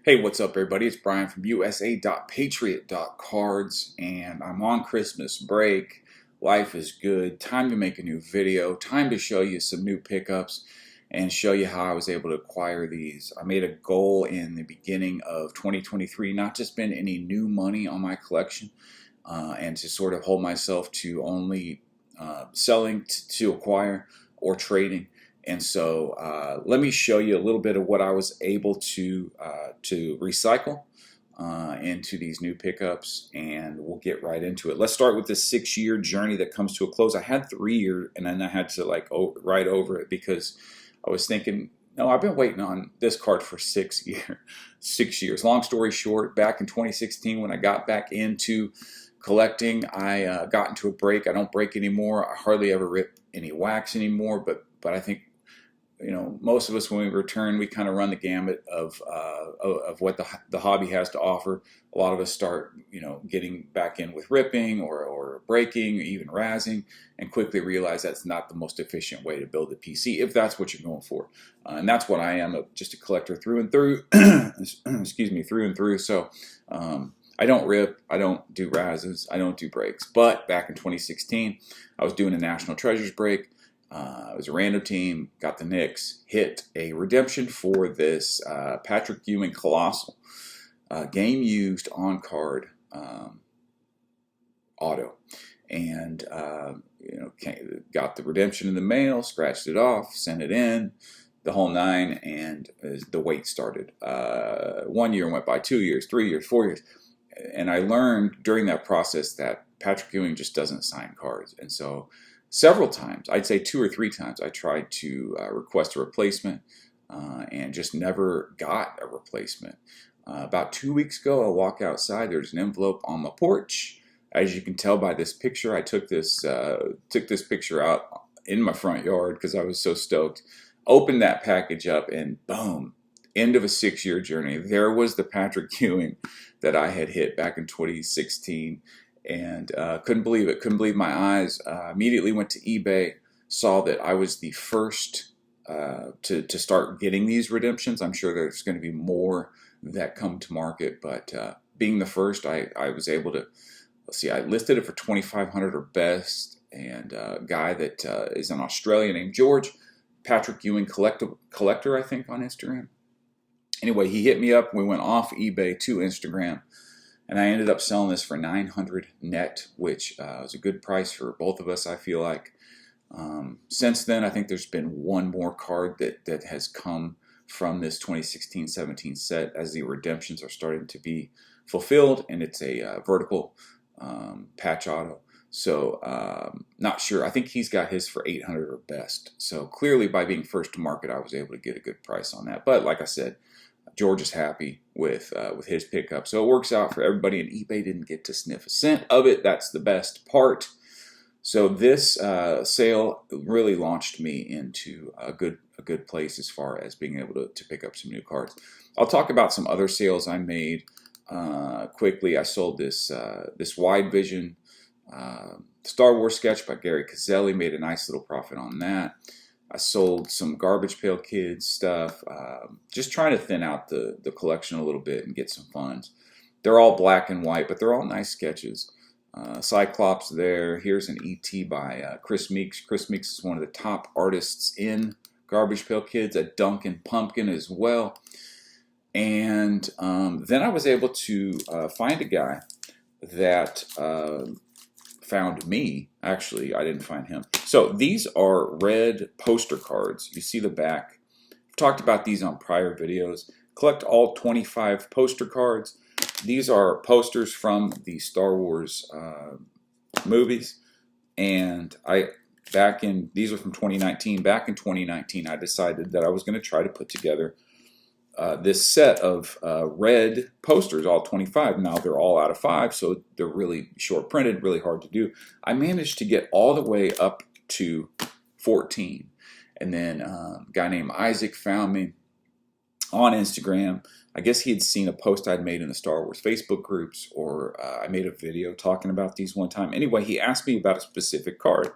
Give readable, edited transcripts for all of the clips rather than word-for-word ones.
Hey, what's up, everybody? It's Brian from USA.Patriot.Cards, and I'm on Christmas break. Life is good. Time to make a new video. Time to show you some new pickups and show you how I was able to acquire these. I made a goal in the beginning of 2023 not to spend any new money on my collection and to sort of hold myself to only selling to acquire or trading. And so let me show you a little bit of what I was able to recycle into these new pickups, and we'll get right into it. Let's start with this 6-year journey that comes to a close. I had 3 years, and then I had to write over it because I was thinking, no, I've been waiting on this card for 6 years. 6 years. Long story short, back in 2016 when I got back into collecting, I got into a break. I don't break anymore. I hardly ever rip any wax anymore, but I think, you know, most of us, when we return, we kind of run the gamut of what the hobby has to offer. A lot of us start, you know, getting back in with ripping or breaking, or even razzing, and quickly realize that's not the most efficient way to build a PC if that's what you're going for. And that's what I am, just a collector through and through. Excuse me, through and through. So I don't rip, I don't do razzes, I don't do breaks. But back in 2016, I was doing a National Treasures break. It was a random team, got the Knicks, hit a redemption for this Patrick Ewing Colossal game used on card auto, and you know, got the redemption in the mail, scratched it off, sent it in, the whole nine, and the wait started. 1 year went by, 2 years, 3 years, 4 years, and I learned during that process that Patrick Ewing just doesn't sign cards, and so several times, I'd say 2 or 3 times, I tried to request a replacement and just never got a replacement. About 2 weeks ago, I walk outside, there's an envelope on my porch. As you can tell by this picture, I took this picture out in my front yard because I was so stoked. Opened that package up and boom, end of a 6-year journey. There was the Patrick Ewing that I had hit back in 2016. And couldn't believe it, couldn't believe my eyes. Immediately went to eBay, saw that I was the first to start getting these redemptions. I'm sure there's going to be more that come to market, but being the first, I was able to, let's see, I listed it for $2,500 or best, and a guy that is an Australian named George, Patrick Ewing collector, I think, on Instagram. Anyway, he hit me up, we went off eBay to Instagram, and I ended up selling this for $900 net, which was a good price for both of us, I feel like. Since then, I think there's been one more card that has come from this 2016-17 set as the redemptions are starting to be fulfilled, and it's a vertical patch auto. So not sure. I think he's got his for $800 or best. So clearly, by being first to market, I was able to get a good price on that. But like I said, George is happy with his pickup, so it works out for everybody, and eBay didn't get to sniff a cent of it. That's the best part. So this sale really launched me into a good place as far as being able to pick up some new cards. I'll talk about some other sales I made quickly. I sold this Wide Vision Star Wars sketch by Gary Caselli, made a nice little profit on that. I sold some Garbage Pail Kids stuff, just trying to thin out the collection a little bit and get some funds. They're all black and white, but they're all nice sketches. Cyclops there. Here's an E.T. by Chris Meeks. Chris Meeks is one of the top artists in Garbage Pail Kids, a Duncan Pumpkin as well. And then I was able to find a guy that found me. Actually, I didn't find him. So these are red poster cards. You see the back. I've talked about these on prior videos. Collect all 25 poster cards. These are posters from the Star Wars movies. And these are from 2019. Back in 2019, I decided that I was going to try to put together this set of red posters, all 25. Now they're all out of 5, so they're really short printed, really hard to do. I managed to get all the way up to 14. And then a guy named Isaac found me on Instagram. I guess he had seen a post I'd made in the Star Wars Facebook groups, or I made a video talking about these one time. Anyway, he asked me about a specific card.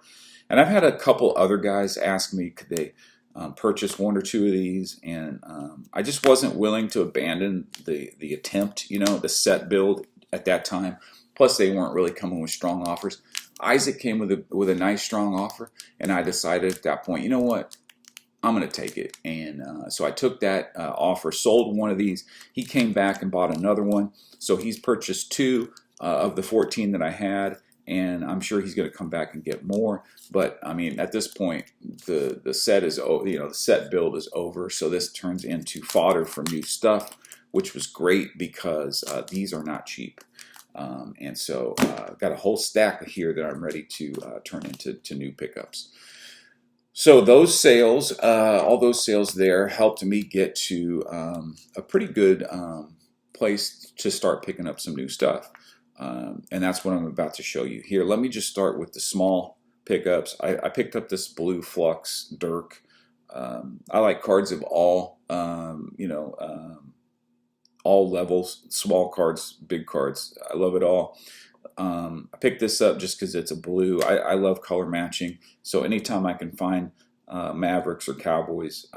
And I've had a couple other guys ask me, could they purchase one or two of these, and I just wasn't willing to abandon the attempt, the set build at that time. Plus, they weren't really coming with strong offers. Isaac came with a nice strong offer, and I decided at that point, you know what, I'm going to take it. And so I took that offer, sold one of these. He came back and bought another one. So he's purchased two of the 14 that I had, and I'm sure he's going to come back and get more. But I mean, at this point, the set is, the set build is over. So this turns into fodder for new stuff, which was great because these are not cheap. And so I've got a whole stack here that I'm ready to turn into new pickups. So those sales, all those sales there helped me get to a pretty good place to start picking up some new stuff. And that's what I'm about to show you here. Let me just start with the small pickups. I picked up this blue Flux Dirk. I like cards of all, all levels, small cards, big cards. I love it all. I picked this up just because it's a blue. I love color matching, so anytime I can find Mavericks or Cowboys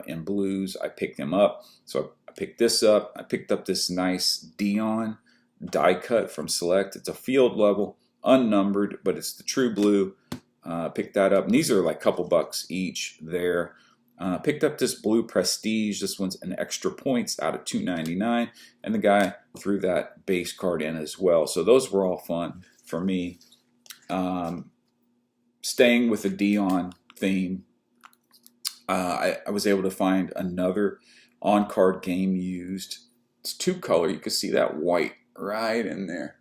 in blues, I pick them up. So I picked this up. I picked up this nice Dion die cut from Select. It's a field level, unnumbered, but it's the true blue. Picked that up, and these are like a couple bucks each there. Picked up this blue Prestige. This one's an extra points out of $2.99, and the guy threw that base card in as well. So those were all fun for me. Staying with the Dion theme, I was able to find another on-card game used. It's two color. You can see that white right in there.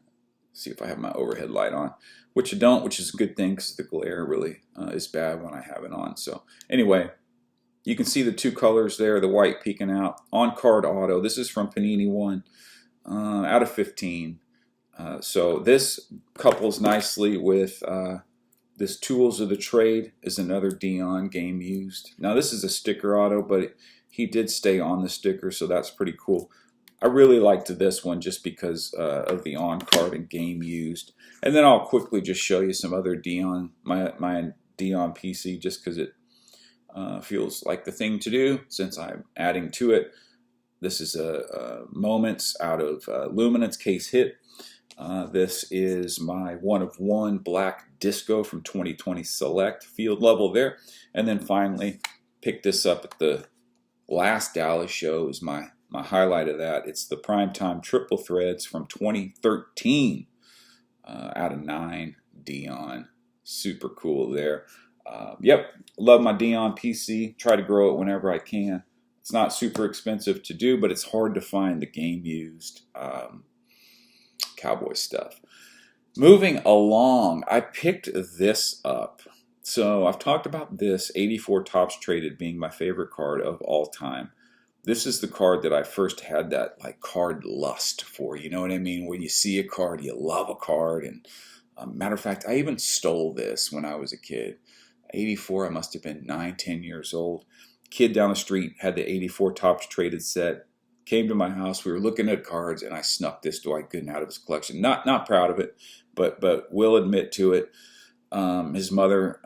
See if I have my overhead light on, which I don't, which is a good thing because the glare really is bad when I have it on. So anyway, you can see the two colors there, the white peeking out. On-card auto. This is from Panini One, out of 15. So this couples nicely with this Tools of the Trade is another Dion game used. Now this is a sticker auto, but he did stay on the sticker, so that's pretty cool. I really liked this one just because of the on-card and game used. And then I'll quickly just show you some other Dion, my Dion PC, just because it feels like the thing to do since I'm adding to it. This is a Moments out of Luminance Case Hit. This is my 1/1 Black Disco from 2020 Select, field level there. And then finally, picked this up at the last Dallas show, is my highlight of that. It's the Primetime Triple Threads from 2013, out of 9 Dion. Super cool there. Yep, love my Dion PC. Try to grow it whenever I can. It's not super expensive to do, but it's hard to find the game used Cowboy stuff. Moving along, I picked this up. So I've talked about this 84 Topps Traded being my favorite card of all time. This is the card that I first had that card lust for. You know what I mean? When you see a card, you love a card. And matter of fact, I even stole this when I was a kid. 84, I must have been 9, 10 years old. Kid down the street had the 84 Topps Traded set. Came to my house. We were looking at cards, and I snuck this Dwight Gooden out of his collection. Not proud of it, but will admit to it. His mother,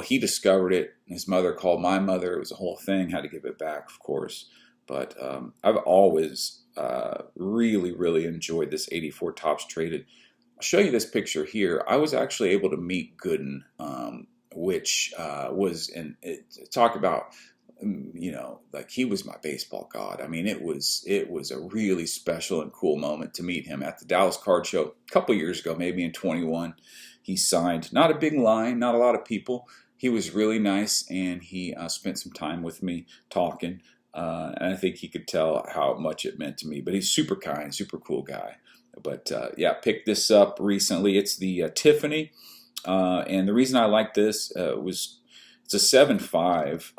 he discovered it. His mother called my mother. It was a whole thing. Had to give it back, of course. But I've always really, really enjoyed this 84 Topps Traded. I'll show you this picture here. I was actually able to meet Gooden, which was talk about, he was my baseball god. I mean, it was a really special and cool moment to meet him at the Dallas Card Show a couple years ago, maybe in 21. He signed, not a big line, not a lot of people. He was really nice, and he spent some time with me talking. And I think he could tell how much it meant to me. But he's super kind, super cool guy. But yeah, picked this up recently. It's the Tiffany. And the reason I like this was it's a 7.5.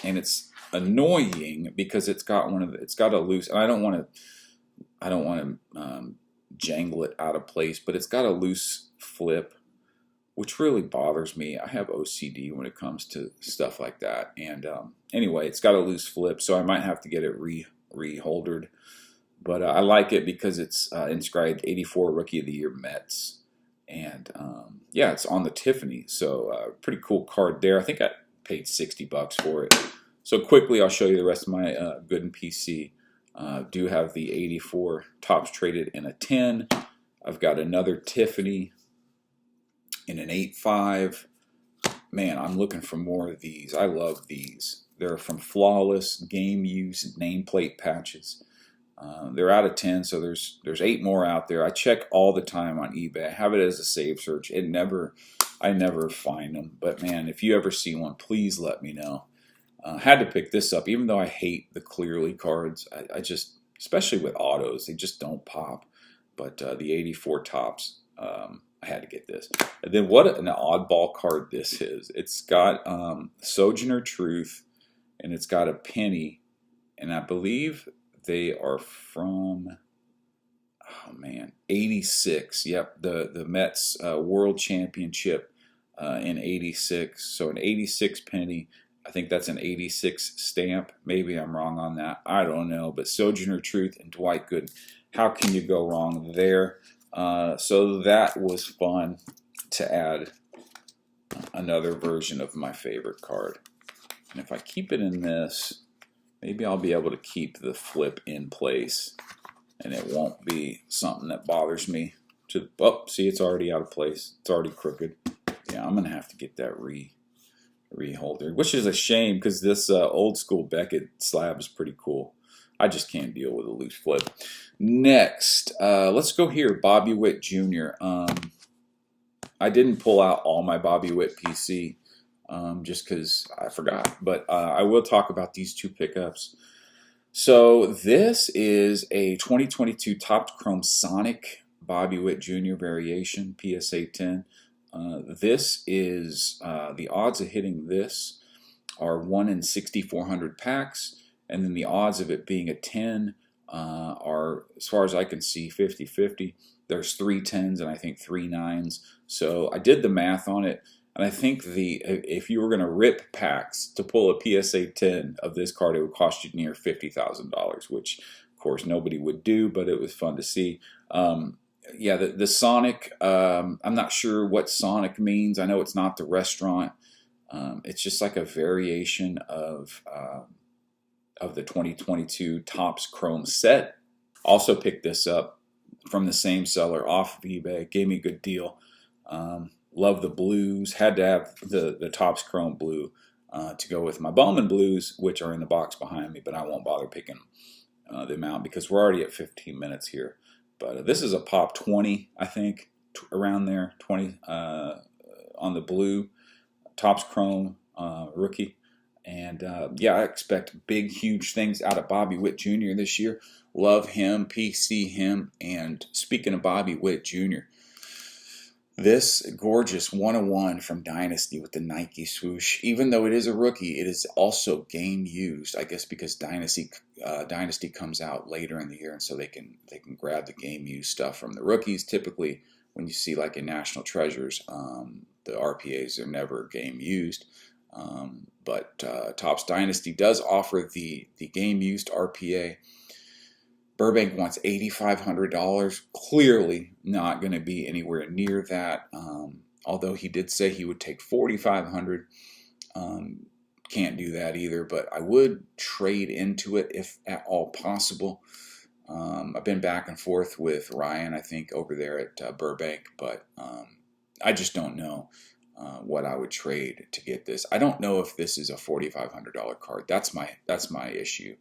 And it's annoying because it's got a loose, and I don't want to jangle it out of place, but it's got a loose flip, which really bothers me. I have OCD when it comes to stuff like that. And anyway, it's got a loose flip, so I might have to get it reholdered. But I like it because it's inscribed 84 Rookie of the Year Mets. And yeah, it's on the Tiffany, so pretty cool card there. I think paid $60 for it. So quickly, I'll show you the rest of my Gooden PC. Do have the 84 Topps traded in a 10. I've got another Tiffany in an 8.5. Man, I'm looking for more of these. I love these. They're from Flawless Game Use nameplate patches. They're out of 10, so there's 8 more out there. I check all the time on eBay. I have it as a save search. I never find them. But man, if you ever see one, please let me know. Had to pick this up, even though I hate the Clearly cards. I just, especially with autos, they just don't pop. But the 84 Topps, I had to get this. And then what an oddball card this is. It's got Sojourner Truth, and it's got a penny, and I believe they are from, oh man, 86. Yep, the Mets World Championship in 86. So an 86 penny. I think that's an 86 stamp. Maybe I'm wrong on that. I don't know. But Sojourner Truth and Dwight Gooden, how can you go wrong there? So that was fun to add another version of my favorite card. And if I keep it in this, maybe I'll be able to keep the flip in place, and it won't be something that bothers me. Oh, see, it's already out of place. It's already crooked. Yeah, I'm going to have to get that reholder, which is a shame because this old school Beckett slab is pretty cool. I just can't deal with a loose flip. Next, let's go here. Bobby Witt Jr. I didn't pull out all my Bobby Witt PC just because I forgot. But I will talk about these two pickups. So this is a 2022 Topps Chrome Sonic Bobby Witt Jr. variation, PSA 10. This is, the odds of hitting this are 1 in 6,400 packs, and then the odds of it being a 10 are, as far as I can see, 50-50. There's 3 10s and I think 3 9s. So I did the math on it, and I think if you were going to rip packs to pull a PSA 10 of this card, it would cost you near $50,000, which of course nobody would do, but it was fun to see. Yeah, the Sonic, I'm not sure what Sonic means. I know it's not the restaurant. It's just like a variation of the 2022 Topps Chrome set. Also picked this up from the same seller off of eBay. Gave me a good deal. Love the blues. Had to have the Topps Chrome blue to go with my Bowman blues, which are in the box behind me, but I won't bother picking them out because we're already at 15 minutes here. But this is a pop 20, I think, around there, 20 on the blue, Topps Chrome rookie. And yeah, I expect big, huge things out of Bobby Witt Jr. this year. Love him, PC him. And speaking of Bobby Witt Jr., this gorgeous 101 from Dynasty with the Nike swoosh, even though it is a rookie, it is also game used. I guess because Dynasty comes out later in the year, and so they can grab the game used stuff from the rookies. Typically, when you see like in National Treasures, the RPAs are never game used. But Topps Dynasty does offer the game used RPA. Burbank wants $8,500. Clearly not going to be anywhere near that. Although he did say he would take $4,500. Can't do that either, but I would trade into it if at all possible. I've been back and forth with Ryan, I think, over there at Burbank, but I just don't know what I would trade to get this. I don't know if this is a $4,500 card. That's my issue.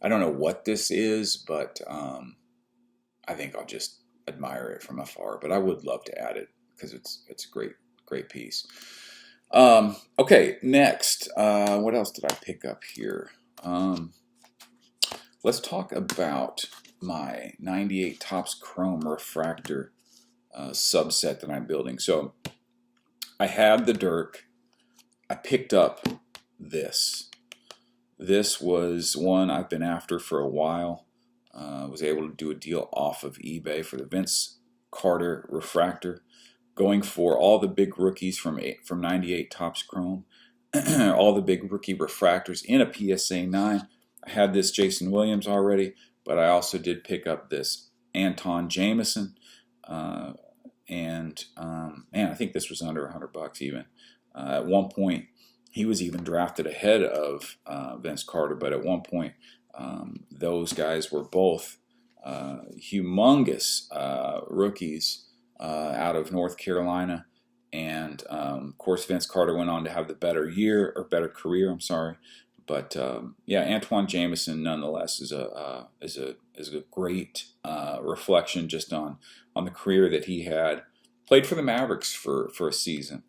I don't know what this is, but I think I'll just admire it from afar. But I would love to add it because it's a great piece. Okay, next, what else did I pick up here? Let's talk about my 98 Topps Chrome Refractor subset that I'm building. So I had the Dirk. I picked up this. This was one I've been after for a while. Was able to do a deal off of eBay for the Vince Carter Refractor, going for all the big rookies from 98 Topps Chrome, all the big rookie refractors in a PSA 9. I had this Jason Williams already, but I also did pick up this Anton Jameson, and man, I think this was under $100 even. At one point, he was even drafted ahead of Vince Carter, but at one point, those guys were both humongous rookies out of North Carolina. And of course, Vince Carter went on to have the better career. I'm sorry, but yeah, Antoine Jameson nonetheless is a great reflection just on the career that he had. Played for the Mavericks for a season.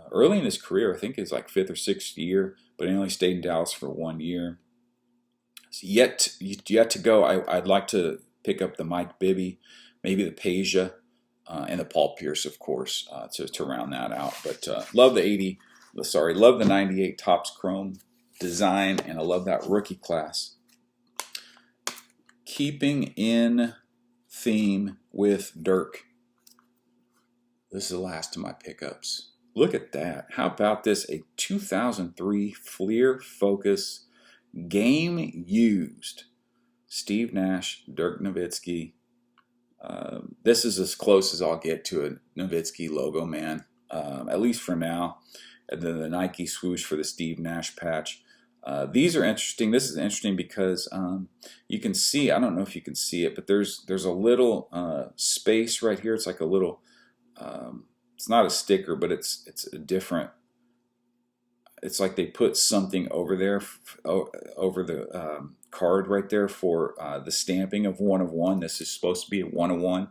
Early in his career, I think it's like 5th or 6th year, but he only stayed in Dallas for 1 year. So yet to go. I'd like to pick up the Mike Bibby, maybe the Peja, and the Paul Pierce, of course, to round that out. But love the love the 98 Topps Chrome design, and I love that rookie class. Keeping in theme with Dirk. This is the last of my pickups. Look at that. How about this? A 2003 Fleer Focus game used. Steve Nash, Dirk Nowitzki. This is as close as I'll get to a Nowitzki logo, man. At least for now. And then the Nike swoosh for the Steve Nash patch. These are interesting. This is interesting because you can see, I don't know if you can see it, but there's a little space right here. It's like a little, it's not a sticker, but it's a different, it's like they put something over there, over the card right there for the stamping of 1 of 1. This is supposed to be a 1 of 1.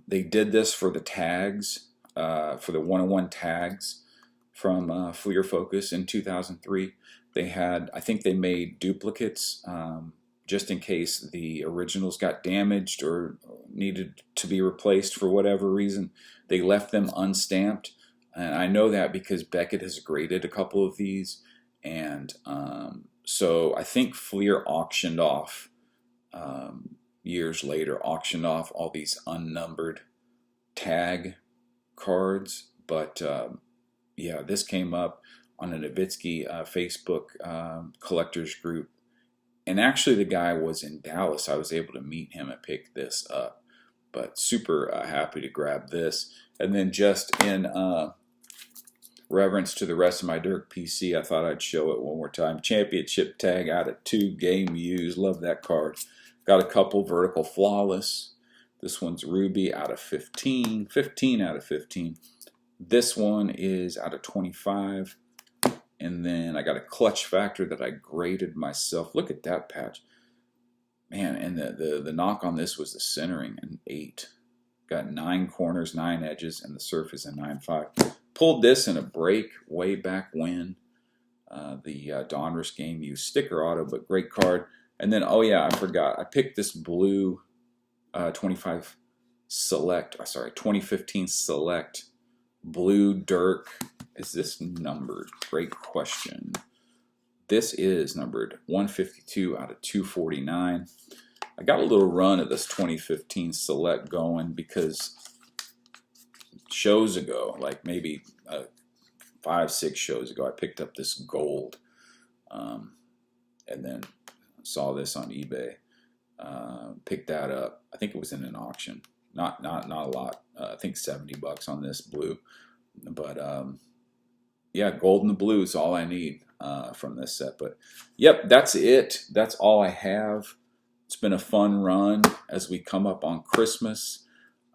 They did this for the tags, for the 1 of 1 tags from Fleer Focus in 2003. They had, I think they made duplicates just in case the originals got damaged or needed to be replaced for whatever reason. They left them unstamped. And I know that because Beckett has graded a couple of these. And so I think Fleer auctioned off, years later, auctioned off all these unnumbered tag cards. But yeah, this came up on a Nowitzki Facebook collectors group. And actually the guy was in Dallas. I was able to meet him and pick this up. But super happy to grab this. And then just in reverence to the rest of my Dirk PC, I thought I'd show it one more time. Championship tag out of 2, game used. Love that card. Got a couple vertical flawless. This one's Ruby out of 15. 15 out of 15. This one is out of 25. And then I got a clutch factor that I graded myself. Look at that patch. Man, and the knock on this was the centering, an 8. Got 9 corners, 9 edges, and the surface a 9.5. Pulled this in a break way back when. The Donruss game used sticker auto, but great card. And then, oh yeah, I forgot. I picked this blue 2015 Select blue Dirk. Is this numbered? Great question. This is numbered 152 out of 249. I got a little run of this 2015 Select going because shows ago, like maybe 5-6 shows ago, I picked up this gold, and then saw this on eBay. Picked that up. I think it was in an auction. Not a lot. I think $70 on this blue, but yeah, gold and the blue is all I need from this set. But yep, that's it. That's all I have. It's been a fun run as we come up on Christmas.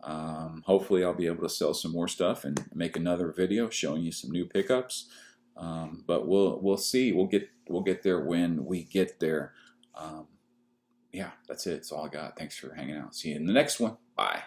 Hopefully I'll be able to sell some more stuff and make another video showing you some new pickups. But we'll see. We'll get there when we get there. Yeah, that's it. That's all I got. Thanks for hanging out. See you in the next one. Bye.